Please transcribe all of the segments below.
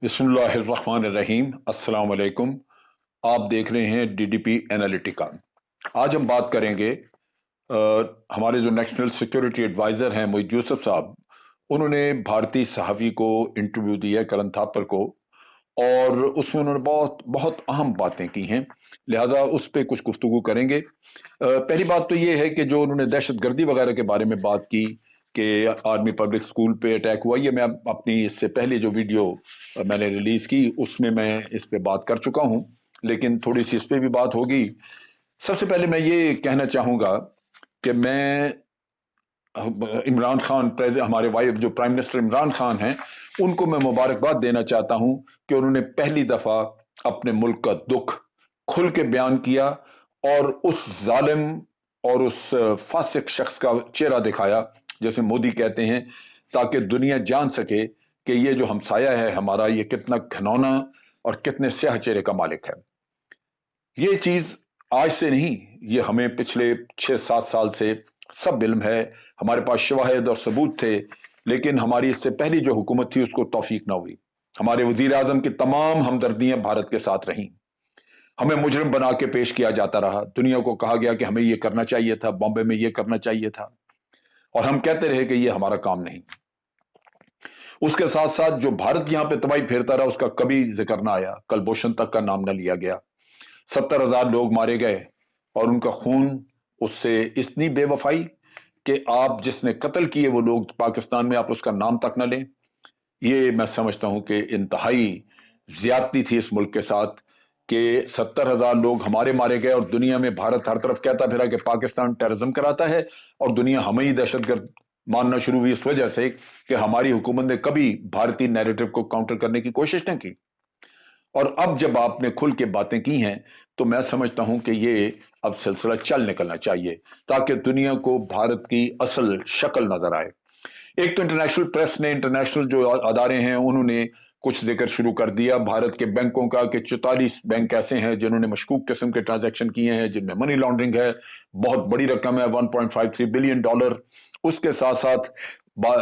बिस्मिल्लाहिर्रहमानिर्रहीम। अस्सलाम वालेकुम। आप देख रहे हैं डीडीपी एनालिटिका। आज हम बात करेंगे हमारे जो नेशनल सिक्योरिटी एडवाइजर हैं मोईद यूसुफ साहब, उन्होंने भारतीय सहाफ़ी को इंटरव्यू दिया है, करण थापर को, और उसमें उन्होंने बहुत बहुत अहम बातें की हैं, लिहाजा उस पर कुछ गुफ्तगू करेंगे। पहली बात तो ये है कि जो उन्होंने दहशतगर्दी वगैरह के बारे में बात की कि आर्मी पब्लिक स्कूल पे अटैक हुआ, ये मैं अपनी इससे पहले जो वीडियो मैंने रिलीज की उसमें मैं इस पे बात कर चुका हूं, लेकिन थोड़ी सी इस पे भी बात होगी। सबसे पहले मैं ये कहना चाहूंगा कि मैं इमरान खान, हमारे वाइफ जो प्राइम मिनिस्टर इमरान खान हैं, उनको मैं मुबारकबाद देना चाहता हूं कि उन्होंने पहली दफा अपने मुल्क का दुख खुल के बयान किया और उस जालिम और उस फासिक शख्स का चेहरा दिखाया, जैसे मोदी कहते हैं, ताकि दुनिया जान सके कि ये जो हमसाया है हमारा, ये कितना घिनौना और कितने स्याह चेहरे का मालिक है। ये चीज आज से नहीं, ये हमें पिछले 6-7 साल से सब इल्म है, हमारे पास शवाहिद और सबूत थे, लेकिन हमारी इससे पहली जो हुकूमत थी उसको तौफीक ना हुई। हमारे वजीर आजम की तमाम हमदर्दियां भारत के साथ रहीं, हमें मुजरिम बना के पेश किया जाता रहा, दुनिया को कहा गया कि हमें यह करना चाहिए था, बॉम्बे में यह करना चाहिए था, और हम कहते रहे कि यह हमारा काम नहीं। उसके साथ साथ जो भारत यहां पे तबाही फेरता रहा उसका कभी जिक्र ना आया, कलभूषण तक का नाम न लिया गया। 70,000 लोग मारे गए और उनका खून, उससे इतनी बेवफाई कि आप जिसने कत्ल किए वो लोग पाकिस्तान में, आप उसका नाम तक न लें। ये मैं समझता हूं कि इंतहाई ज्यादती थी इस मुल्क के साथ कि 70,000 लोग हमारे मारे गए और दुनिया में भारत हर तरफ कहता फिरा कि पाकिस्तान टेररिज्म कराता है, और दुनिया हमें ही दहशतगर्द मानना शुरू हुई इस वजह से कि हमारी हुकूमत ने कभी भारतीय नैरेटिव को काउंटर करने की कोशिश न की। और अब जब आपने खुल के बातें की हैं तो मैं समझता हूं कि ये अब सिलसिला चल निकलना चाहिए ताकि दुनिया को भारत की असल शक्ल नजर आए। एक तो इंटरनेशनल प्रेस ने, इंटरनेशनल जो अदारे हैं, उन्होंने कुछ जिक्र शुरू कर दिया भारत के बैंकों का कि 44 बैंक ऐसे हैं जिन्होंने मशकूक किस्म के ट्रांजैक्शन किए हैं, जिनमें मनी लॉन्ड्रिंग है, बहुत बड़ी रकम है, $1.53 बिलियन। उसके साथ साथ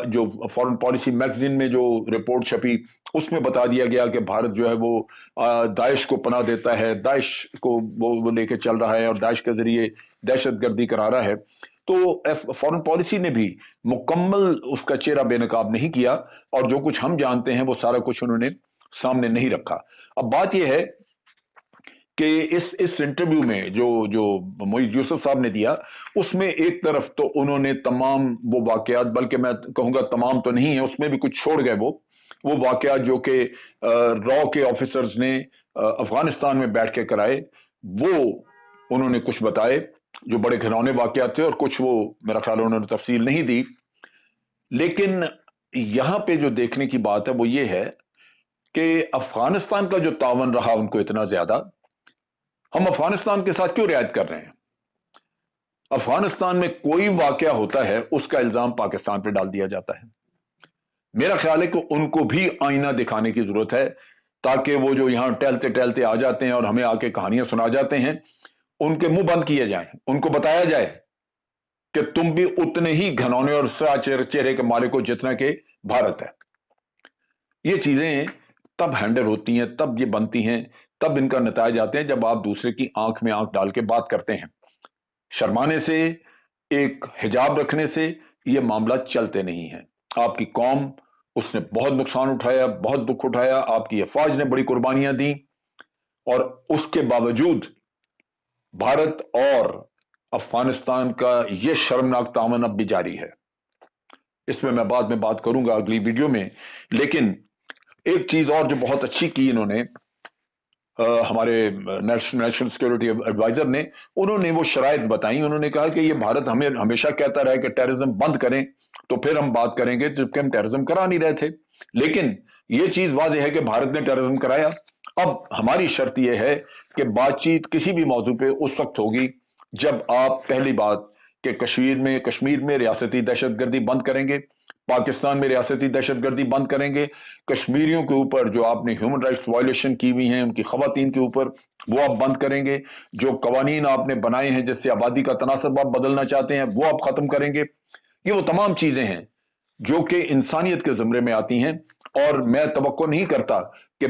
जो फॉरेन पॉलिसी मैगजीन में जो रिपोर्ट छपी उसमें बता दिया गया कि भारत जो है वो दाइश को पनाह देता है, दाइश को वो लेके चल रहा है और दाइश के जरिए दहशतगर्दी करा रहा है। तो फॉरेन पॉलिसी ने भी मुकम्मल उसका चेहरा बेनकाब नहीं किया, और जो कुछ हम जानते हैं वो सारा कुछ उन्होंने सामने नहीं रखा। अब बात यह है कि इस इंटरव्यू में जो जो मोईद यूसुफ साहब ने दिया, उसमें एक तरफ तो उन्होंने तमाम वो वाकयात, बल्कि मैं कहूंगा तमाम तो नहीं है, उसमें भी कुछ छोड़ गए वो वाकयात जो कि रॉ के ऑफिसर्स ने अफगानिस्तान में बैठ के कराए, वो उन्होंने कुछ बताए जो बड़े घिनौने वाकयात थे, और कुछ वो मेरा ख्याल उन्होंने तफसील नहीं दी। लेकिन यहां पे जो देखने की बात है वो ये है कि अफगानिस्तान का जो तावन रहा उनको इतना ज्यादा, हम अफगानिस्तान के साथ क्यों रियायत कर रहे हैं? अफगानिस्तान में कोई वाकया होता है उसका इल्जाम पाकिस्तान पर डाल दिया जाता है। मेरा ख्याल है कि उनको भी आईना दिखाने की जरूरत है, ताकि वो जो यहां टहलते टहलते आ जाते हैं और हमें आके कहानियां सुना जाते हैं, उनके मुंह बंद किए जाएं, उनको बताया जाए कि तुम भी उतने ही घनौने और चेहरे के मालिक हो जितना कि भारत है। ये चीजें तब हैंडल होती हैं, तब ये बनती हैं, तब इनका नतायज आते हैं जब आप दूसरे की आंख में आंख डाल के बात करते हैं। शर्माने से, एक हिजाब रखने से ये मामला चलते नहीं है। आपकी कौम, उसने बहुत नुकसान उठाया, बहुत दुख उठाया, आपकी अफवाज ने बड़ी कुर्बानियां दी, और उसके बावजूद भारत और अफगानिस्तान का यह शर्मनाक तावन अब भी जारी है। इसमें मैं बाद में बात करूंगा अगली वीडियो में। लेकिन एक चीज और जो बहुत अच्छी की इन्होंने, हमारे नेशनल सिक्योरिटी एडवाइजर ने, उन्होंने वो शराइत बताई। उन्होंने कहा कि ये भारत हमें हमेशा कहता रहा कि टेररिज्म बंद करें तो फिर हम बात करेंगे, जबकि हम टेररिज्म करा नहीं रहे थे। लेकिन ये चीज वाज़ेह है कि भारत ने टेररिज्म कराया। अब हमारी शर्त यह है कि बातचीत किसी भी मौजू पे उस वक्त होगी जब आप पहली बात कि कश्मीर में रियासती दहशतगर्दी बंद करेंगे, पाकिस्तान में रियासती दहशतगर्दी बंद करेंगे, कश्मीरियों के ऊपर जो आपने ह्यूमन राइट्स वायलेशन की हुई हैं, उनकी खवातीन के ऊपर, वो आप बंद करेंगे, जो कवानीन आपने बनाए हैं जिससे आबादी का तनासब आप बदलना चाहते हैं वो आप खत्म करेंगे। ये वो तमाम चीजें हैं जो कि इंसानियत के ज़मरे में आती हैं, और मैं तवक्को नहीं करता कि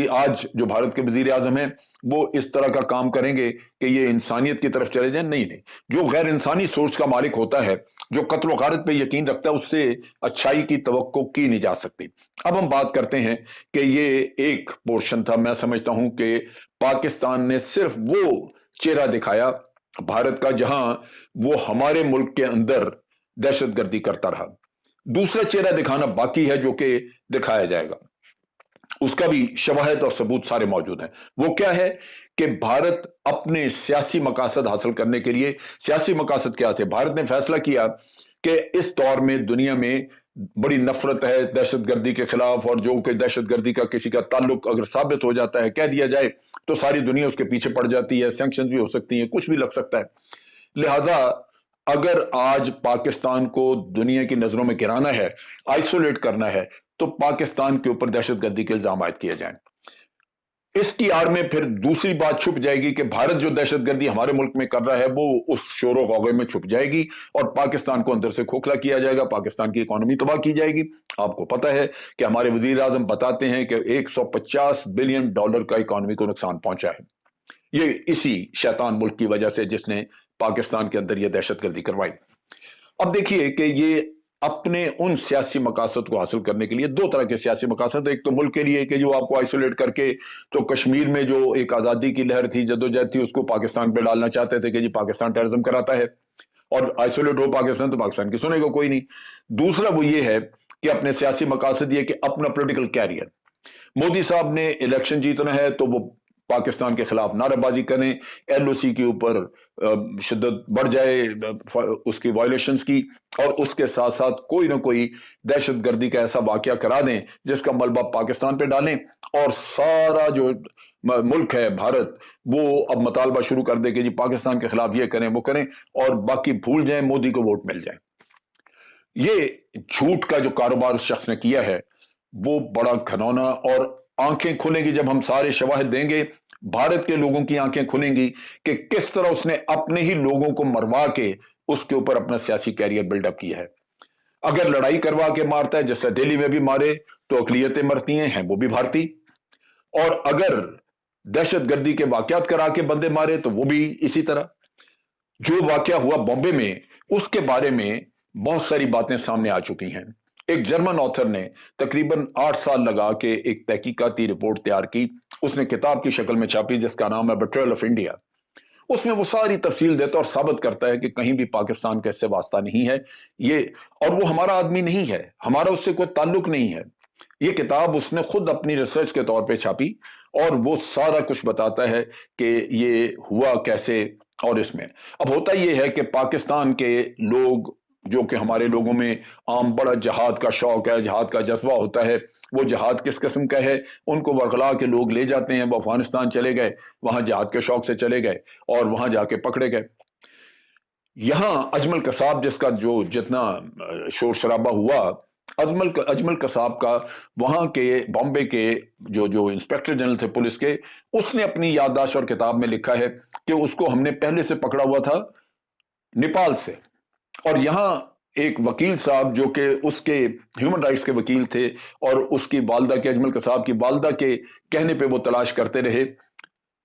आज जो भारत के वजीर आजम हैं वो इस तरह का काम करेंगे कि ये इंसानियत की तरफ चले जाए। नहीं नहीं, जो गैर इंसानी सोच का मालिक होता है, जो कत्ल गारत पे यकीन रखता है, उससे अच्छाई की तवक्को की नहीं जा सकती। अब हम बात करते हैं कि ये एक पोर्शन था। मैं समझता हूं कि पाकिस्तान ने सिर्फ वो चेहरा दिखाया भारत का जहां वो हमारे मुल्क के अंदर दहशतगर्दी करता रहा। दूसरा चेहरा दिखाना बाकी है जो कि दिखाया जाएगा, उसका भी शवाहिद और सबूत सारे मौजूद हैं। वो क्या है कि भारत अपने सियासी मकासद हासिल करने के लिए, सियासी मकासद क्या थे, भारत ने फैसला किया कि इस दौर में दुनिया में बड़ी नफरत है दहशतगर्दी के खिलाफ, और जो कि दहशतगर्दी का किसी का ताल्लुक अगर साबित हो जाता है, कह दिया जाए, तो सारी दुनिया उसके पीछे पड़ जाती है, सैंक्शन भी हो सकती हैं, कुछ भी लग सकता है। लिहाजा अगर आज पाकिस्तान को दुनिया की नजरों में गिराना है, आइसोलेट करना है, तो पाकिस्तान के ऊपर दहशतगर्दी के इल्जाम आयद किए जाएं। इसकी आड़ में फिर दूसरी बात छुप जाएगी कि भारत जो दहशतगर्दी हमारे मुल्क में कर रहा है वो उस शोरो गौगे में छुप जाएगी और पाकिस्तान को अंदर से खोखला किया जाएगा, पाकिस्तान की इकोनॉमी तबाह की जाएगी। आपको पता है कि हमारे वजीर आजम बताते हैं कि $150 बिलियन का इकोनॉमी को नुकसान पहुंचा है, ये इसी शैतान मुल्क की वजह से जिसने पाकिस्तान के अंदर यह दहशतगर्दी करवाई। अब देखिए कि ये अपने उन सियासी मकासद को हासिल करने के लिए दो तरह के सियासी मकासद, एक तो मुल्क के लिए कि जो आपको आइसोलेट करके, तो कश्मीर में जो एक आज़ादी की लहर थी, जद्दोजहद थी, उसको पाकिस्तान पे डालना चाहते थे कि जी पाकिस्तान टेररिज्म कराता है, और आइसोलेट हो पाकिस्तान तो पाकिस्तान की सुनेगा कोई नहीं। दूसरा वो ये है कि अपने सियासी मकासद ये कि अपना पोलिटिकल कैरियर, मोदी साहब ने इलेक्शन जीतना है तो वो पाकिस्तान के खिलाफ नारेबाजी करें, एलओसी के ऊपर शिद्दत बढ़ जाए, उसकी वायलेशंस की, और उसके साथ साथ कोई ना कोई दहशतगर्दी का ऐसा वाकया करा दें जिसका मलबा पाकिस्तान पे डालें, और सारा जो मुल्क है भारत वो अब मतालबा शुरू कर दे कि जी पाकिस्तान के खिलाफ ये करें वो करें, और बाकी भूल जाएं, मोदी को वोट मिल जाए। ये झूठ का जो कारोबार उस शख्स ने किया है वो बड़ा घनौना, और आंखें खुलेंगी जब हम सारे शवाहिद देंगे, भारत के लोगों की आंखें खुलेंगी कि किस तरह उसने अपने ही लोगों को मरवा के उसके ऊपर अपना सियासी कैरियर बिल्डअप किया है। अगर लड़ाई करवा के मारता है, जैसे दिल्ली में भी मारे तो अकलियतें मरती हैं वो भी भारतीय, और अगर दहशतगर्दी के वाकयात करा के बंदे मारे तो वो भी इसी तरह। जो वाकया हुआ बॉम्बे में, उसके बारे में बहुत सारी बातें सामने आ चुकी हैं। एक जर्मन ऑथर ने तकरीबन 8 साल लगा के एक तहकीकाती रिपोर्ट तैयार की, उसने किताब की शक्ल में छापी जिसका नाम है बिट्रेयल ऑफ इंडिया। उसमें वो सारी तफसील देता और साबित करता है कि कहीं भी पाकिस्तान का इससे वास्ता नहीं है ये, और वो हमारा आदमी नहीं है, हमारा उससे कोई ताल्लुक नहीं है। ये किताब उसने खुद अपनी रिसर्च के तौर पे छापी, और वो सारा कुछ बताता है कि ये हुआ कैसे। और इसमें अब होता यह है कि पाकिस्तान के लोग, जो कि हमारे लोगों में आम बड़ा जहाद का शौक है, जहाद का जज्बा होता है, वो जहाद किस किस्म का है, उनको वरगला के लोग ले जाते हैं, वो अफगानिस्तान चले गए, वहां जहाद के शौक से चले गए और वहां जाके पकड़े गए। यहां अजमल कसाब जिसका जो जितना शोर शराबा हुआ, अजमल कसाब का वहां के बॉम्बे के जो जो इंस्पेक्टर जनरल थे पुलिस के, उसने अपनी याददाश्त और किताब में लिखा है कि उसको हमने पहले से पकड़ा हुआ था नेपाल से, और यहां एक वकील साहब जो कि उसके ह्यूमन राइट्स के वकील थे, और उसकी वालदा के, अजमल कसाब की वालदा के कहने पे वो तलाश करते रहे।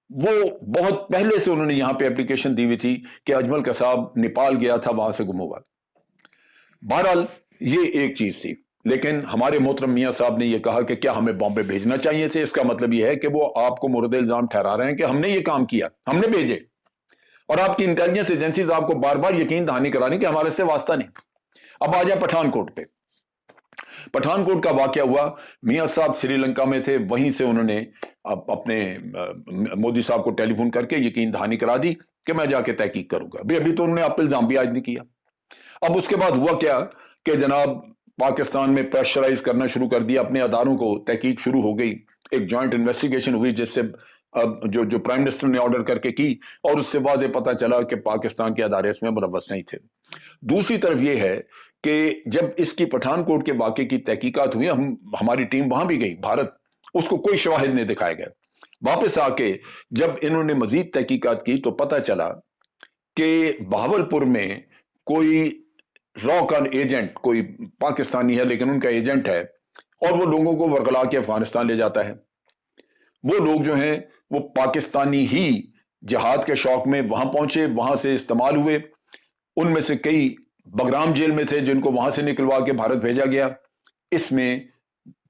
वो बहुत पहले से उन्होंने यहां पे एप्लीकेशन दी हुई थी कि अजमल कसाब नेपाल गया था, वहां से गुम हुआ। बहरहाल ये एक चीज थी, लेकिन हमारे मोहतरम मियां साहब ने यह कहा कि क्या हमें बॉम्बे भेजना चाहिए थे। इसका मतलब यह है कि वो आपको मुर्द इल्जाम ठहरा रहे हैं कि हमने ये काम किया, हमने भेजे, और आपकी इंटेलिजेंस एजेंसीज आपको बार बार यकीन दहानी करा रही कि हमारे से वास्ता नहीं। अब आ जाए पठानकोट पे। पठानकोट का वाकया हुआ, मियां साहब श्रीलंका में थे, वहीं से उन्होंने अपने मोदी साहब को टेलीफोन करके यकीन दहानी करा दी कि मैं जाके तहकीक करूंगा। अभी तो उन्होंने आप इल्जाम भी आज नहीं किया। अब उसके बाद हुआ क्या कि जनाब पाकिस्तान में प्रेशराइज करना शुरू कर दिया अपने अदारों को, तहकीक शुरू हो गई, एक जॉइंट इन्वेस्टिगेशन हुई जिससे जो जो प्राइम मिनिस्टर ने ऑर्डर करके की, और उससे वाजे पता चला कि पाकिस्तान के अदारे इसमें मुलव्वस नहीं थे। दूसरी तरफ यह है कि जब इसकी पठानकोट के वाकये की तहकीकात हुई, हमारी टीम वहां भी गई, भारत, उसको कोई शवाहिद नहीं दिखाया गया। वापस आके जब इन्होंने मजीद तहकीकात की तो पता चला कि बहावलपुर में कोई रॉ का एजेंट, कोई पाकिस्तानी है लेकिन उनका एजेंट है, और वो लोगों को वर्गला के अफगानिस्तान ले जाता है। वो लोग जो हैं वो पाकिस्तानी ही जहाद के शौक में वहां पहुंचे, वहां से इस्तेमाल हुए। उनमें से कई बगराम जेल में थे जिनको वहां से निकलवा के भारत भेजा गया। इसमें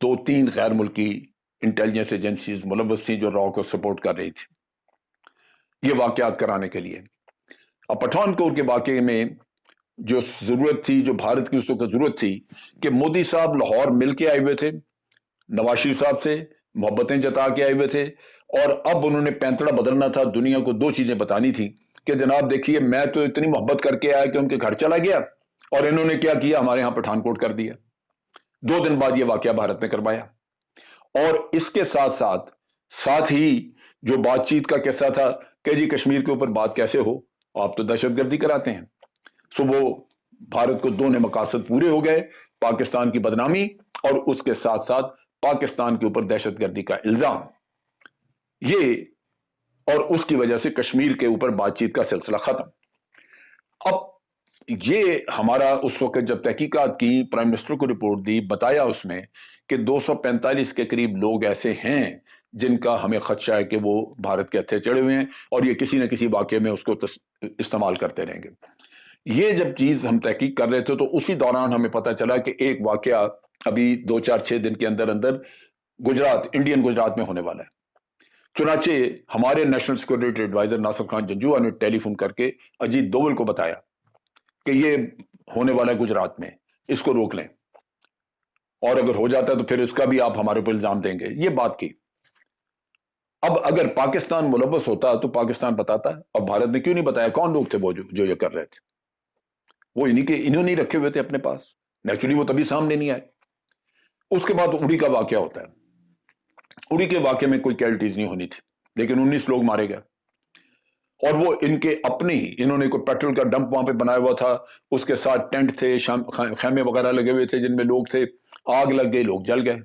दो तीन गैर मुल्की इंटेलिजेंस एजेंसीज मुलव्वस थी जो रॉ को सपोर्ट कर रही थी ये वाकयात कराने के लिए। अब पठानकोट के वाकये में जो जरूरत थी, जो भारत की उस वक्त जरूरत थी कि मोदी साहब लाहौर मिल के आए हुए थे नवाज शरीफ साहब से, मोहब्बतें जता के आए हुए थे, और अब उन्होंने पैंतड़ा बदलना था। दुनिया को दो चीजें बतानी थी कि जनाब देखिए, मैं तो इतनी मोहब्बत करके आया कि उनके घर चला गया, और इन्होंने क्या किया, हमारे यहां पठानकोट कर दिया। 2 दिन बाद यह वाकया भारत ने करवाया। और इसके साथ साथ साथ ही जो बातचीत का किस्सा था कि जी कश्मीर के ऊपर बात कैसे हो, आप तो दहशतगर्दी कराते हैं। सो वो भारत को दोनों मकासद पूरे हो गए, पाकिस्तान की बदनामी और उसके साथ साथ पाकिस्तान के ऊपर दहशतगर्दी का इल्जाम, ये, और उसकी वजह से कश्मीर के ऊपर बातचीत का सिलसिला खत्म। अब ये हमारा उस वक्त जब तहकीकात की, प्राइम मिनिस्टर को रिपोर्ट दी, बताया उसमें कि 245 के करीब लोग ऐसे हैं जिनका हमें खदशा है कि वो भारत के हत्थे चढ़े हुए हैं और ये किसी न किसी वाकये में उसको इस्तेमाल करते रहेंगे। ये जब चीज हम तहकीक कर रहे थे तो उसी दौरान हमें पता चला कि एक वाकया अभी 2-4-6 दिन के अंदर अंदर गुजरात, इंडियन गुजरात में होने वाला है। चुनाचे हमारे national security adviser Nasir Khan Janjua ने टेलीफोन करके अजीत दोवल को बताया कि ये होने वाला है गुजरात में, इसको रोक लें, और अगर हो जाता है तो फिर इसका भी आप हमारे ऊपर इल्जाम देंगे, ये बात की। अब अगर पाकिस्तान मुलव्वस होता तो पाकिस्तान बताता, और भारत ने क्यों नहीं बताया? कौन लोग थे वो जो ये कर रहे थे? वो इन्होंने ही रखे हुए थे अपने पास, नेचुरली वो तभी सामने नहीं आए। उसके बाद उड़ी का वाकया होता है। उड़ी के वाकये में कोई कैजुअल्टीज नहीं होनी थी, लेकिन 19 लोग मारे गए, और वो इनके अपने ही, इन्होंने कोई पेट्रोल का डंप वहां पे बनाया हुआ था, उसके साथ टेंट थे, खैमे वगैरह लगे हुए थे जिनमें लोग थे, आग लग गई, लोग जल गए।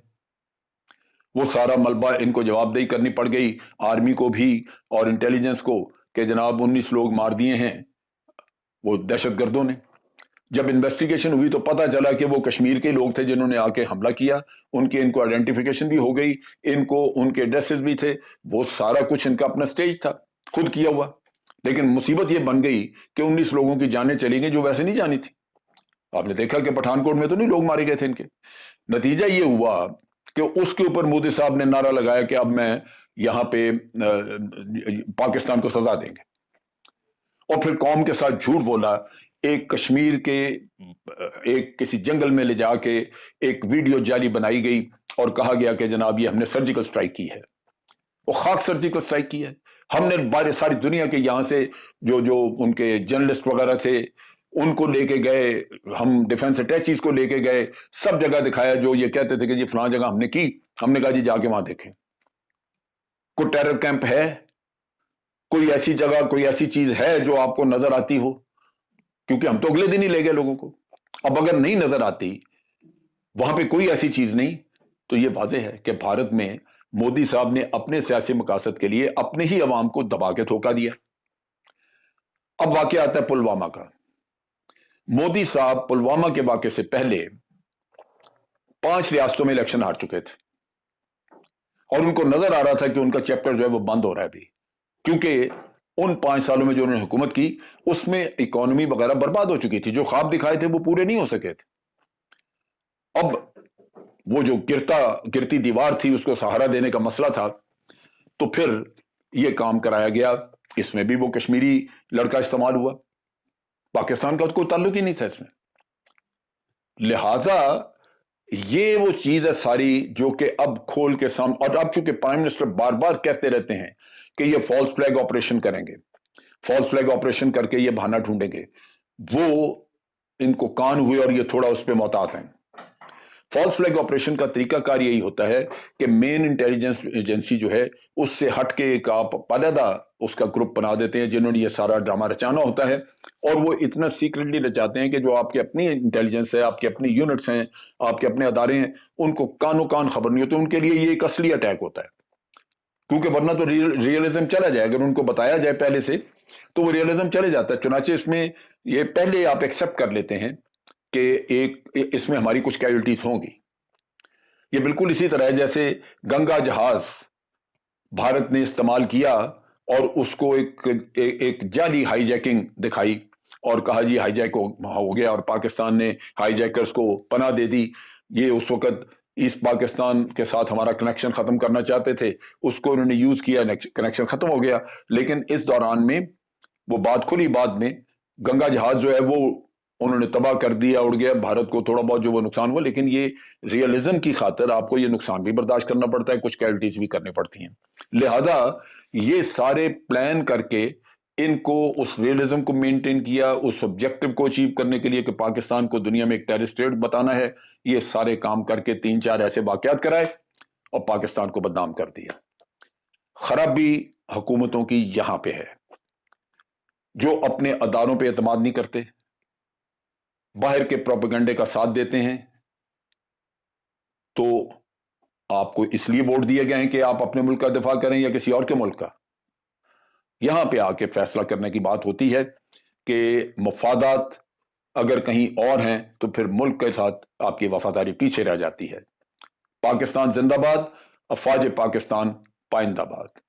वो सारा मलबा इनको जवाबदेही करनी पड़ गई, आर्मी को भी और इंटेलिजेंस को, कि जनाब 19 लोग मार दिए हैं वो दहशतगर्दों ने। जब इन्वेस्टिगेशन हुई तो पता चला कि वो कश्मीर के लोग थे जिन्होंने आके हमला किया, उनके इनको आइडेंटिफिकेशन भी हो गई, इनको उनके एड्रेसेस भी थे, वो सारा कुछ इनका अपना स्टेज था, खुद किया हुआ। लेकिन मुसीबत ये बन गई कि 19 लोगों की जानें चली गई जो वैसे नहीं जानी थी। आपने देखा कि पठानकोट में तो नहीं लोग मारे गए थे इनके। नतीजा ये हुआ कि उसके ऊपर मोदी साहब ने नारा लगाया कि अब मैं यहां पे पाकिस्तान को सजा देंगे, और फिर कौम के साथ झूठ बोला। एक कश्मीर के एक किसी जंगल में ले जाके एक वीडियो जाली बनाई गई और कहा गया कि जनाब ये हमने सर्जिकल स्ट्राइक की है। वो खाक सर्जिकल स्ट्राइक की है। हमने बारे सारी दुनिया के यहां से जो जो उनके जर्नलिस्ट वगैरह थे उनको लेके गए, हम डिफेंस अटैचीज को लेके गए, सब जगह दिखाया जो ये कहते थे कि जी फलां जगह हमने की। हमने कहा जी जाके वहां देखें, कोई टेरर कैंप है, कोई ऐसी जगह, कोई ऐसी चीज है जो आपको नजर आती हो? क्योंकि हम तो अगले दिन ही ले गए लोगों को। अब अगर नहीं नजर आती, वहां पे कोई ऐसी चीज नहीं, तो यह वाज़ेह है कि भारत में मोदी साहब ने अपने सियासी मकासद के लिए अपने ही अवाम को दबा के धोखा दिया। अब वाकया आता है पुलवामा का। मोदी साहब पुलवामा के वाकये से पहले 5 रियासतों में इलेक्शन हार चुके थे, और उनको नजर आ रहा था कि उनका चैप्टर जो है वो बंद हो रहा है अभी, क्योंकि उन 5 सालों में जो उन्होंने हुकूमत की उसमें इकोनॉमी वगैरह बर्बाद हो चुकी थी, जो ख्वाब दिखाए थे वो पूरे नहीं हो सके थे। अब वो जो गिरती दीवार थी उसको सहारा देने का मसला था, तो फिर ये काम कराया गया। इसमें भी वो कश्मीरी लड़का इस्तेमाल हुआ, पाकिस्तान का कोई ताल्लुक ही नहीं था इसमें। लिहाजा ये वो चीज है सारी जो कि अब खोल के सामने, और अब चूंकि प्राइम मिनिस्टर बार बार कहते रहते हैं कि ये फॉल्स फ्लैग ऑपरेशन करेंगे, फॉल्स फ्लैग ऑपरेशन करके ये बहाना ढूंढेंगे, वो इनको कान हुए और ये थोड़ा उस पर मोहतात हैं। फॉल्स फ्लैग ऑपरेशन का तरीकाकार यही होता है कि मेन इंटेलिजेंस एजेंसी जो है उससे हटके एक आप अलहदा उसका ग्रुप बना देते हैं जिन्होंने ये सारा ड्रामा रचाना होता है, और वो इतना सीक्रेटली रचाते हैं कि जो आपकी अपनी इंटेलिजेंस है, आपकी अपनी यूनिट्स हैं, आपके अपने अदारे हैं, उनको कानो कान खबर नहीं होती। उनके लिए ये एक असली अटैक होता है, क्योंकि वरना तो रियलिज्म चला जाए। अगर उनको बताया जाए पहले से तो वो रियलिज्म चले जाता है। चुनाचे इसमें ये पहले आप एक्सेप्ट कर लेते हैं कि एक इसमें हमारी कुछ कैजुअल्टीज होंगी। ये बिल्कुल इसी तरह है जैसे गंगा जहाज भारत ने इस्तेमाल किया और उसको एक जाली हाईजैकिंग दिखाई और कहा जी हाईजैक हो गया और पाकिस्तान ने हाईजैकर्स को पनाह दे दी। ये उस वक्त ईस्ट पाकिस्तान के साथ हमारा कनेक्शन खत्म करना चाहते थे, उसको उन्होंने यूज किया, कनेक्शन खत्म हो गया। लेकिन इस दौरान में वो बात खुली बाद में, गंगा जहाज जो है वो उन्होंने तबाह कर दिया, उड़ गया। भारत को थोड़ा बहुत जो वो नुकसान हुआ, लेकिन ये रियलिज्म की खातर आपको ये नुकसान भी बर्दाश्त करना पड़ता है, कुछ कैजुअल्टीज भी करनी पड़ती हैं। लिहाजा ये सारे प्लान करके इनको उस रियलिज्म को मेंटेन किया, उस ऑब्जेक्टिव को अचीव करने के लिए कि पाकिस्तान को दुनिया में एक टेररिस्ट स्टेट बताना है, ये सारे काम करके 3-4 ऐसे वाकयात कराए और पाकिस्तान को बदनाम कर दिया। खराबी हुकूमतों की यहां पे है, जो अपने अदारों पे एतमाद नहीं करते, बाहर के प्रोपेगेंडे का साथ देते हैं। तो आपको इसलिए वोट दिए गए हैं कि आप अपने मुल्क का दिफा करें या किसी और के मुल्क का? यहां पे आके फैसला करने की बात होती है कि मफादात अगर कहीं और हैं तो फिर मुल्क के साथ आपकी वफादारी पीछे रह जाती है। पाकिस्तान जिंदाबाद, अफवाज पाकिस्तान पाइंदाबाद।